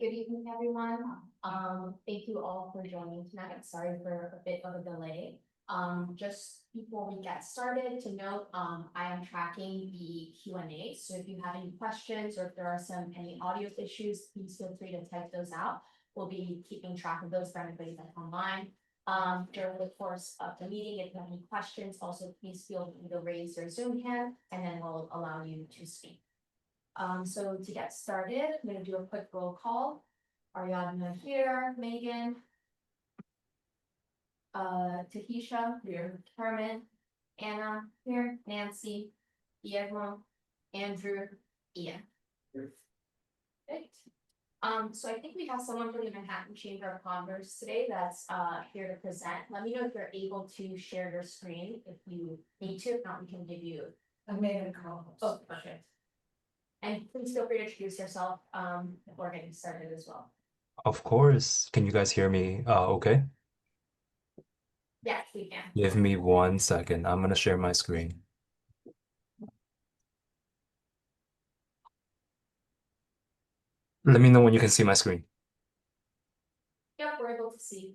Good evening, everyone. Thank you all for joining tonight. Sorry for a bit of a delay. Just before we get started, to note, I am tracking the Q&A. So if you have any questions or if there are any audio issues, please feel free to type those out. We'll be keeping track of those for anybody that's online. During the course of the meeting, if you have any questions, also please feel free to raise your Zoom hand and then we'll allow you to speak. So to get started, I'm gonna do a quick roll call. Ariadna here, Megan. Tahisha here, Carmen, Anna here, Nancy, Guillermo, Andrew, Ian. Perfect. So I think we have someone from the Manhattan Chamber of Commerce today that's here to present. Let me know if you're able to share your screen if you need to. If not, we can give you. I made a call. Oh, perfect. And please feel free to introduce yourself before getting started as well. Of course. Can you guys hear me? Okay. Yes, we can. Give me 1 second. I'm gonna share my screen. Let me know when you can see my screen. Yep, we're able to see.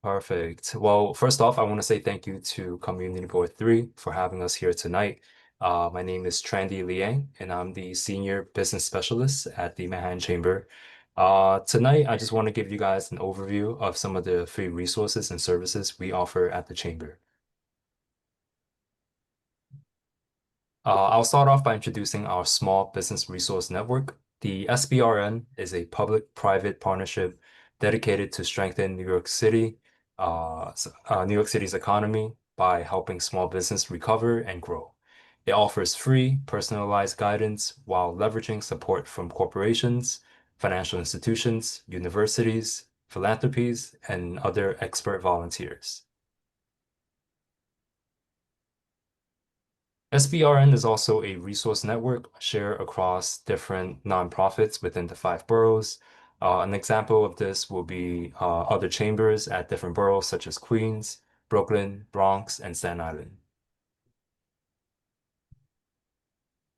Perfect. Well, first off, I want to say thank you to Community Board 3 for having us here tonight. My name is Trendy Liang, and I'm the Senior Business Specialist at the Manhattan Chamber. Tonight, I just want to give you guys an overview of some of the free resources and services we offer at the Chamber. I'll start off by introducing our Small Business Resource Network. The SBRN is a public-private partnership dedicated to strengthen New York City's economy by helping small business recover and grow. It offers free, personalized guidance while leveraging support from corporations, financial institutions, universities, philanthropies, and other expert volunteers. SBRN is also a resource network shared across different nonprofits within the 5 boroughs. An example of this will be other chambers at different boroughs such as Queens, Brooklyn, Bronx, and Staten Island.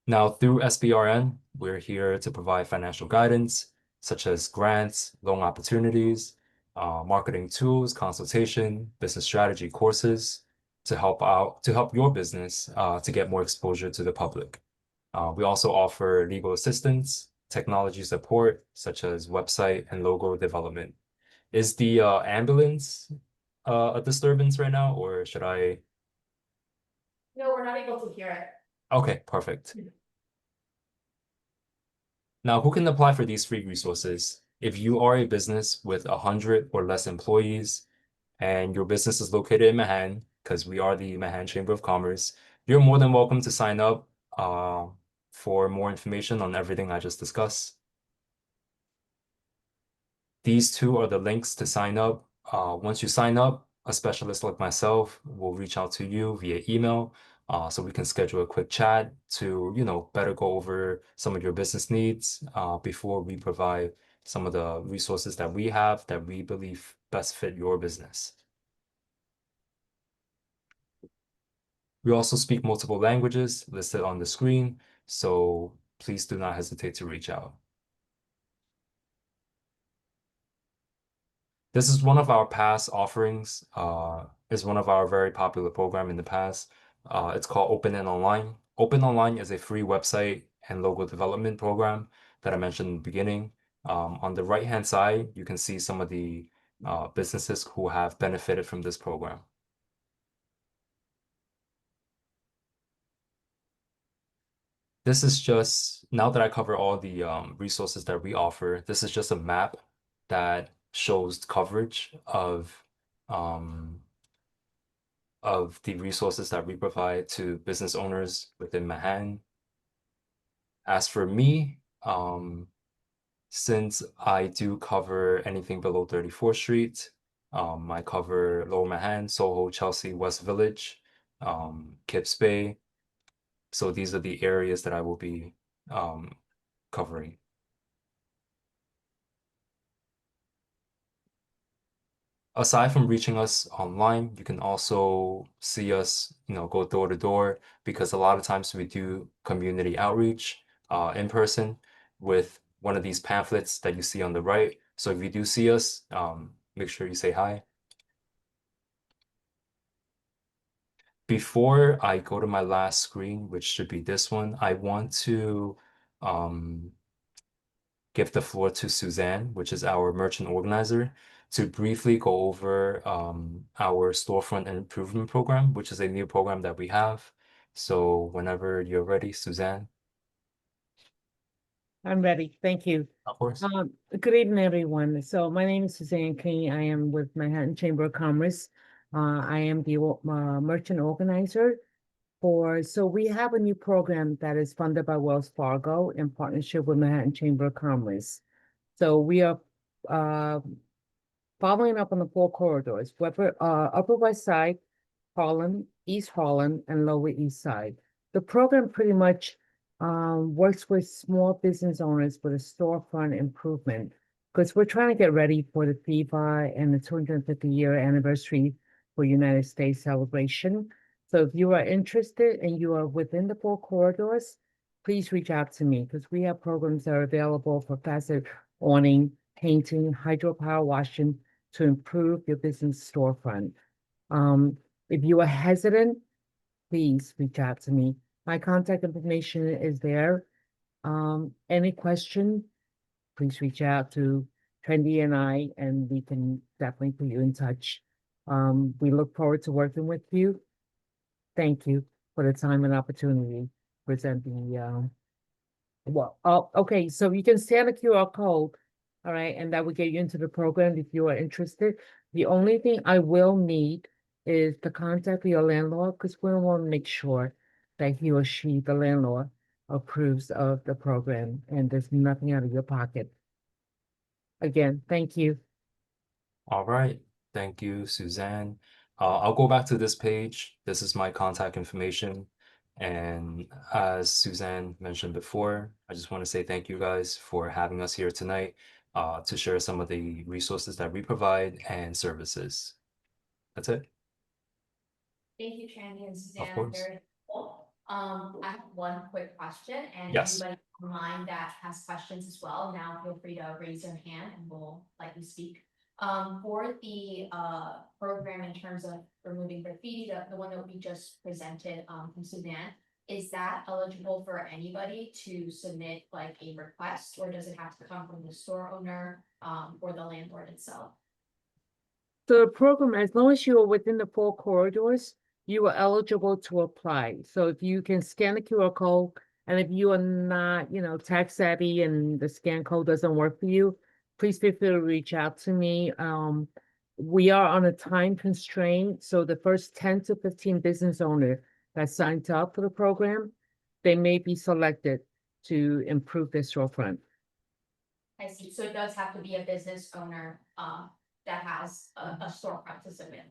Now, through SBRN, we're here to provide financial guidance such as grants, loan opportunities, marketing tools, consultation, business strategy courses, to help your business to get more exposure to the public. We also offer legal assistance, technology support, such as website and logo development. Is the ambulance a disturbance right now, or should I? No, we're not able to hear it. Okay, perfect. Now, who can apply for these free resources? If you are a business with 100 or less employees and your business is located in Manhattan, because we are the Manhattan Chamber of Commerce, you're more than welcome to sign up for more information on everything I just discussed. These two are the links to sign up. Once you sign up, a specialist like myself will reach out to you via email so we can schedule a quick chat to, better go over some of your business needs before we provide some of the resources that we have that we believe best fit your business. We also speak multiple languages listed on the screen, so please do not hesitate to reach out. This is one of our past offerings, is one of our very popular program in the past. It's called Open and Online. Open Online is a free website and logo development program that I mentioned in the beginning. On the right-hand side, you can see some of the businesses who have benefited from this program. This is just, now that I cover all the resources that we offer, this is just a map that shows coverage of the resources that we provide to business owners within Manhattan. As for me, since I do cover anything below 34th Street, I cover Lower Manhattan, Soho, Chelsea, West Village, Kips Bay. So these are the areas that I will be covering. Aside from reaching us online, you can also see us, go door to door, because a lot of times we do community outreach in person with one of these pamphlets that you see on the right. So if you do see us, make sure you say hi. Before I go to my last screen, which should be this one, I want to give the floor to Suzanne, which is our merchant organizer, to briefly go over our storefront improvement program, which is a new program that we have. So whenever you're ready, Suzanne. I'm ready. Thank you. Of course. Good evening, everyone. So my name is Suzanne King. I am with Manhattan Chamber of Commerce. I am the merchant organizer so we have a new program that is funded by Wells Fargo in partnership with Manhattan Chamber of Commerce. So we are following up on the 4 corridors, Upper West Side, Harlem, East Harlem, and Lower East Side. The program pretty much works with small business owners with a storefront improvement because we're trying to get ready for the FIFA and the 250-year anniversary for United States celebration. So if you are interested and you are within the 4 corridors, please reach out to me because we have programs that are available for facet awning, painting, hydropower washing to improve your business storefront. If you are hesitant, please reach out to me. My contact information is there. Any question, please reach out to Trendy and I, and we can definitely put you in touch. We look forward to working with you. Thank you for the time and opportunity to present okay, so you can scan a QR code, all right, and that will get you into the program if you are interested. The only thing I will need is the contact of your landlord, because we want to make sure that he or she, the landlord, approves of the program and there's nothing out of your pocket. Again, thank you. All right. Thank you, Suzanne. I'll go back to this page. This is my contact information. And as Suzanne mentioned before, I just want to say thank you guys for having us here tonight to share some of the resources that we provide and services. That's it. Thank you, Trandy and Suzanne. course. Very helpful. I have one quick question, and Yes. anybody online that has questions as well, now feel free to raise your hand and we'll let you speak. For the program in terms of removing graffiti, the one that we just presented from Suzanne, is that eligible for anybody to submit like a request, or does it have to come from the store owner or the landlord itself? So the program, as long as you are within the 4 corridors, you are eligible to apply. So if you can scan the QR code, and if you are not, tech savvy and the scan code doesn't work for you, please feel free to reach out to me. We are on a time constraint, so the first 10 to 15 business owners that signed up for the program, they may be selected to improve their storefront. I see, so it does have to be a business owner that has a storefront to submit.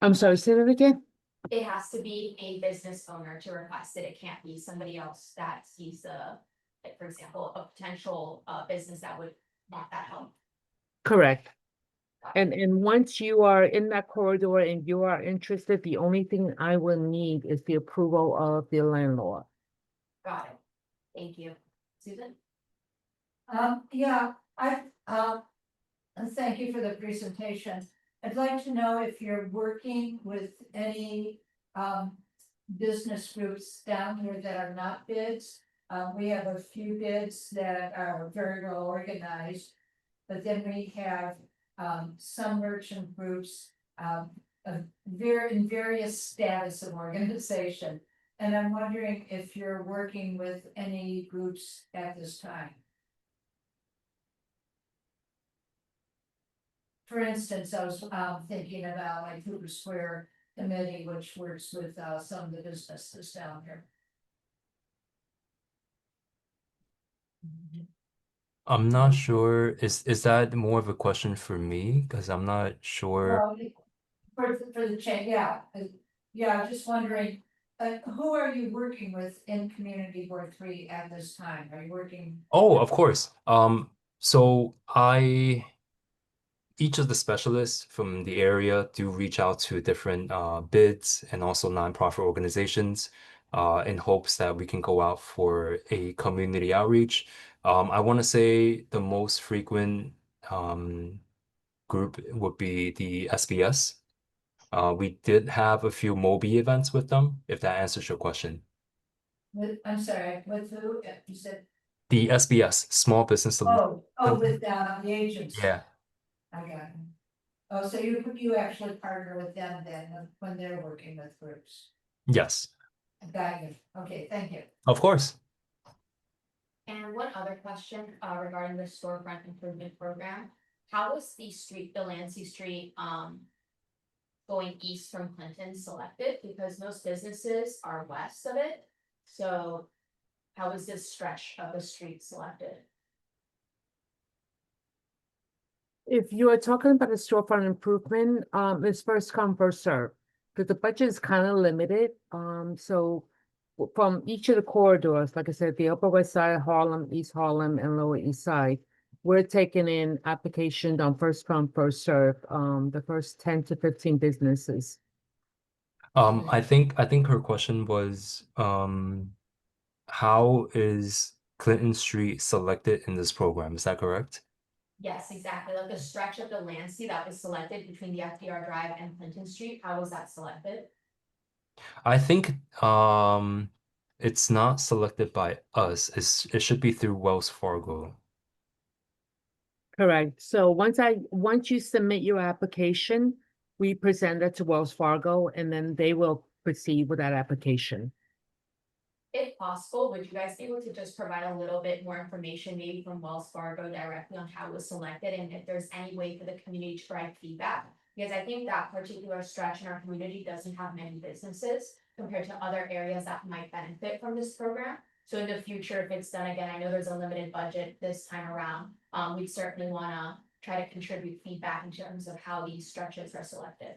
I'm sorry, say that again? It has to be a business owner to request it. It can't be somebody else that sees like, for example, a potential business that would want that help. Correct. And once you are in that corridor and you are interested, the only thing I will need is the approval of the landlord. Got it. Thank you. Susan? Yeah, thank you for the presentation. I'd like to know if you're working with any business groups down here that are not bids. We have a few bids that are very well organized, but then we have some merchant groups in various status of organization. And I'm wondering if you're working with any groups at this time. For instance, I was thinking about like Hoover Square Committee, which works with some of the businesses down here. I'm not sure. Is that more of a question for me? Because I'm not sure. Well, for the change, yeah, I'm just wondering, who are you working with in Community Board 3 at this time? Are you working? Oh, of course. So each of the specialists from the area do reach out to different bids and also nonprofit organizations. in hopes that we can go out for a community outreach. I want to say the most frequent group would be the SBS. We did have a few Mobi events with them, if that answers your question. I'm sorry, with who? You said, The SBS, Small Business Solutions. with the agents. Yeah, I got it. Oh, so you actually partner with them then when they're working with groups? yes, I got you. Okay, thank you. of course. And one other question, regarding the storefront improvement program. How was the street, the Lancey Street, going east from Clinton selected? Because most businesses are west of it. So how was this stretch of the street selected? If you are talking about a storefront improvement, it's first come, first served. Because the budget is kind of limited, so from each of the corridors, like I said, the Upper West Side, Harlem, East Harlem, and Lower East Side, we're taking in applications on first come, first serve, the first 10 to 15 businesses. I think her question was, how is Clinton Street selected in this program? Is that correct? Yes, exactly. Like the stretch of the Lancey that was selected between the FDR Drive and Clinton Street, how was that selected? I think it's not selected by us. It should be through Wells Fargo. Correct. So once you submit your application, we present it to Wells Fargo, and then they will proceed with that application. If possible, would you guys be able to just provide a little bit more information, maybe from Wells Fargo directly on how it was selected and if there's any way for the community to provide feedback? Because I think that particular stretch in our community doesn't have many businesses compared to other areas that might benefit from this program. So in the future, if it's done again, I know there's a limited budget this time around. We certainly wanna try to contribute feedback in terms of how these stretches are selected.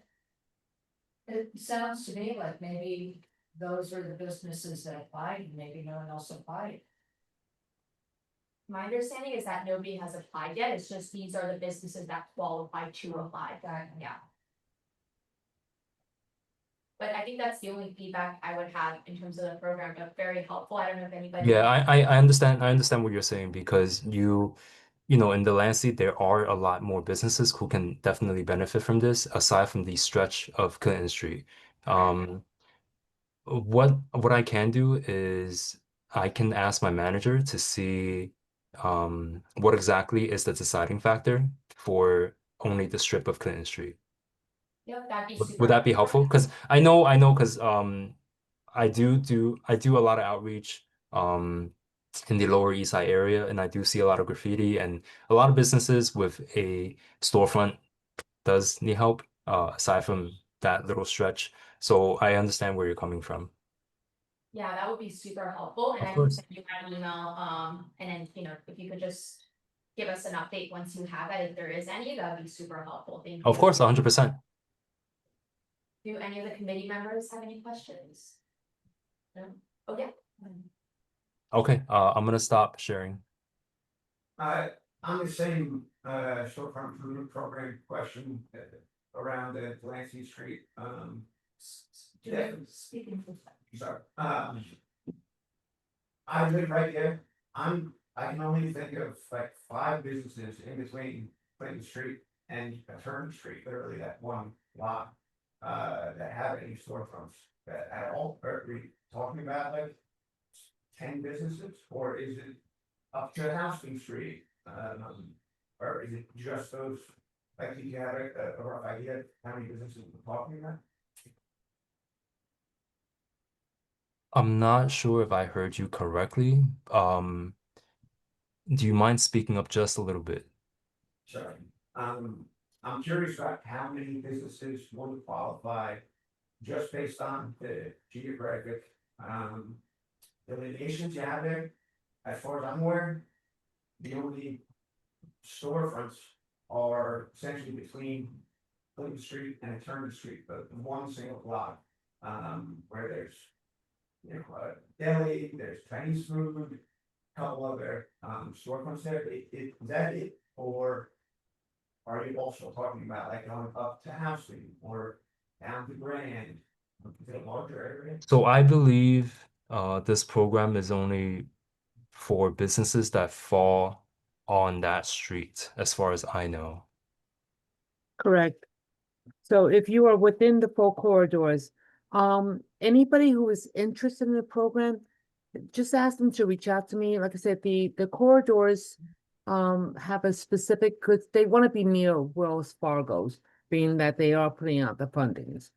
It sounds to me like maybe those are the businesses that applied, and maybe no one else applied. My understanding is that nobody has applied yet, it's just these are the businesses that qualify to apply, yeah. But I think that's the only feedback I would have in terms of the program, but very helpful, I don't know if anybody. Yeah, I understand what you're saying because you know, in the Lancey, there are a lot more businesses who can definitely benefit from this, aside from the stretch of Clinton Street. What I can do is I can ask my manager to see what exactly is the deciding factor for only the strip of Clinton Street. Yep, that'd be Would super. that be helpful? Because I know because I do a lot of outreach in the Lower East Side area, and I do see a lot of graffiti and a lot of businesses with a storefront does need help, aside from that little stretch. So I understand where you're coming from. Yeah, that would be super helpful, and Of I can course. send you an email, and then, you know, if you could just give us an update once you have it, if there is any, that would be super helpful, thank you. Of course, 100%. Do any of the committee members have any questions? No? Oh, yeah. Okay, I'm gonna stop sharing. On the same, storefront improvement program question, around the Delancey Street, yeah, Speaking for. sorry, I live right there, I can only think of like 5 businesses in between Clinton Street and Turner Street, literally that one lot. That have any storefronts at all, are we talking about like 10 businesses, or is it up to Houston Street? Or is it just those, like, do you have a rough idea of how many businesses we're talking about? I'm not sure if I heard you correctly. Do you mind speaking up just a little bit? Sorry, I'm curious about how many businesses would qualify just based on the geographic, delineations you have there. As far as I'm aware, the only storefronts are essentially between Clinton Street and Turner Street, but one single block, where there's, you know, deli, there's Chinese food, couple other, storefronts there. Is that it, or are you also talking about like going up to Housing or down to Grand, to a larger area? So I believe This program is only for businesses that fall on that street, as far as I know. Correct. So if you are within the four corridors, anybody who is interested in the program, just ask them to reach out to me. Like I said, the corridors have a specific, because they want to be near Wells Fargo's, being that they are putting out the fundings.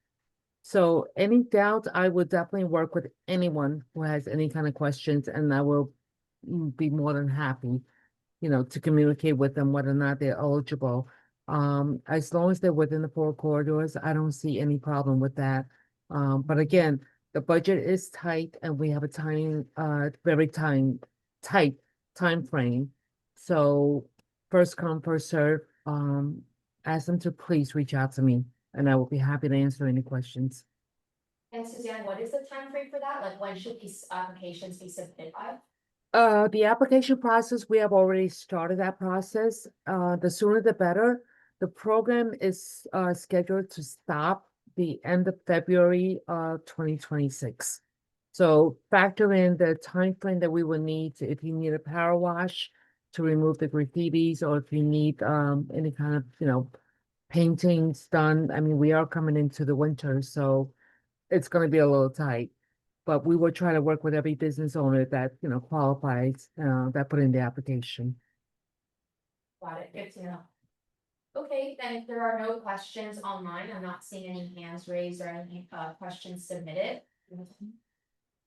So any doubt, I would definitely work with anyone who has any kind of questions, and I will be more than happy, to communicate with them whether or not they're eligible. As long as they're within the four corridors, I don't see any problem with that. But again, the budget is tight and we have a very tight time frame. So first come, first serve. Ask them to please reach out to me and I will be happy to answer any questions. And Suzanne, what is the time frame for that? Like, when should these applications be submitted by? The application process, we have already started that process. The sooner the better. The program is scheduled to stop the end of February 2026. So factor in the time frame that we will need if you need a power wash to remove the graffitis, or if you need any kind of, paintings done. I mean, we are coming into the winter, so it's gonna be a little tight. But we will try to work with every business owner that, qualifies, that put in the application. Got it, good to know. Okay, then if there are no questions online, I'm not seeing any hands raised or any questions submitted.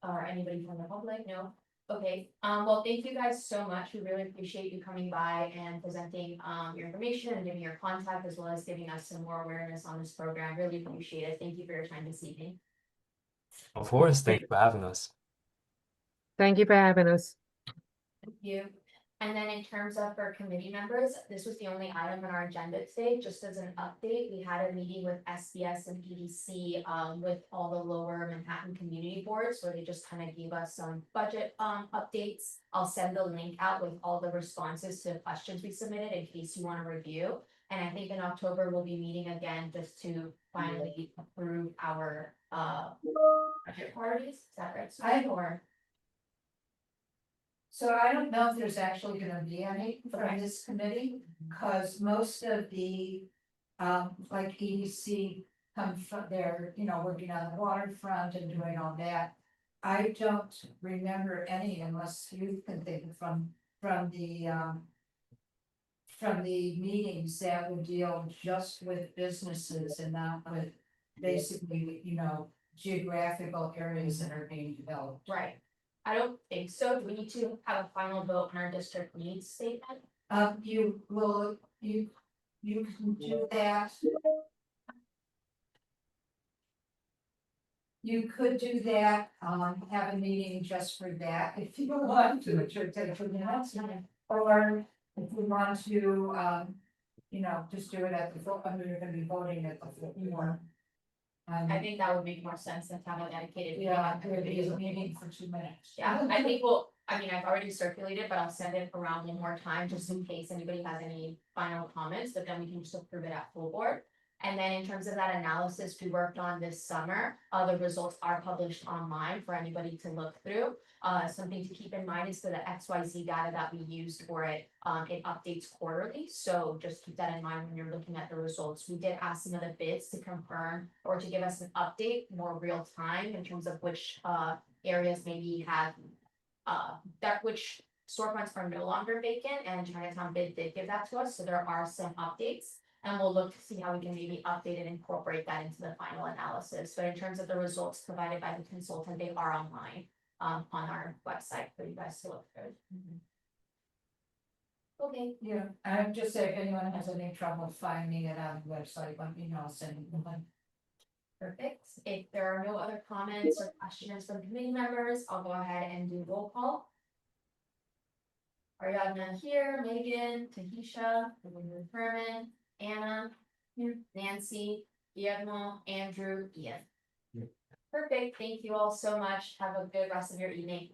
Or anybody from the public, no? Okay, well, thank you guys so much. We really appreciate you coming by and presenting your information and giving your contact, as well as giving us some more awareness on this program. Really appreciate it. Thank you for your time this evening. Of course, thank you for having us. Thank you for having us. Thank you. And then in terms of for committee members, this was the only item on our agenda today. Just as an update, we had a meeting with SBS and EDC with all the lower Manhattan community boards, where they just kind of gave us some budget updates. I'll send the link out with all the responses to the questions we submitted in case you want to review. And I think in October, we'll be meeting again just to finally approve our budget priorities. Is that right? Susan? Or So I don't know if there's actually gonna be any Okay. from this committee, cause most of the, like EDC come from, they're, working on the waterfront and doing all that. I don't remember any unless you can think from the meetings that would deal just with businesses and not with basically, geographical areas that are being developed. right. I don't think so. Do we need to have a final vote on our district needs statement? You can do that. You could do that, have a meeting just for that, if you want to, it should take 2 minutes. Or if you want to, just do it at the floor, you're gonna be voting at the floor. I think that would make more sense than to have a dedicated. meeting. Yeah, it is a meeting for 2 minutes. Yeah, I think I've already circulated, but I'll send it around one more time, just in case anybody has any final comments, but then we can just approve it at full board. And then in terms of that analysis we worked on this summer, the results are published online for anybody to look through. Something to keep in mind is for the XYZ data that we used for it, it updates quarterly, so just keep that in mind when you're looking at the results. We did ask some of the bids to confirm or to give us an update more real time in terms of which areas maybe have which storefronts are no longer vacant, and Chinatown bid did give that to us, so there are some updates. And we'll look to see how we can maybe update and incorporate that into the final analysis, but in terms of the results provided by the consultant, they are online on our website for you guys to look through. Okay, Yeah, I would just say if anyone has any trouble finding it on the website, let me know, I'll send you the link. perfect. If there are no other comments or questions from committee members, I'll go ahead and do roll call. Ariadna here, Megan, Tahisha, Herman, Anna, Nancy, Guillermo, Andrew, Ian. Yeah. Perfect, thank you all so much. Have a good rest of your evening.